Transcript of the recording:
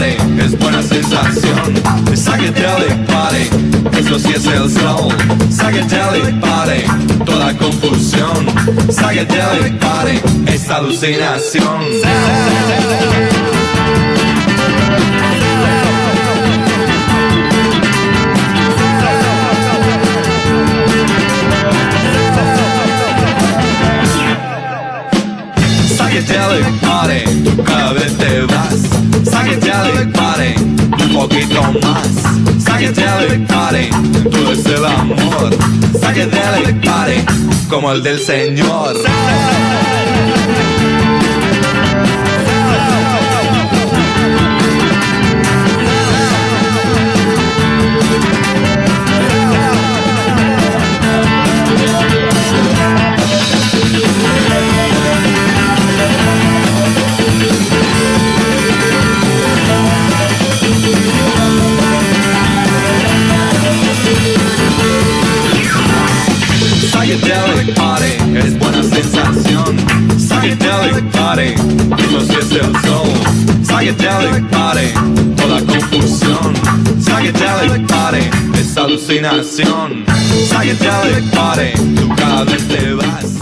party es buena sensación. Psychedelic party, eso sí es el soul. Psychedelic party, toda confusión. Psychedelic party es alucinación. Psychedelic party, tú cada vez te vas. Psychedelic party, un poquito más. Psychedelic party, todo es el amor. Psychedelic party, como el del Señor. Psychedelic party es buena sensación. Psychedelic party, eso sí es el soul. Psychedelic party, toda confusión. Psychedelic party es alucinación. Psychedelic party, tú cada vez te vas.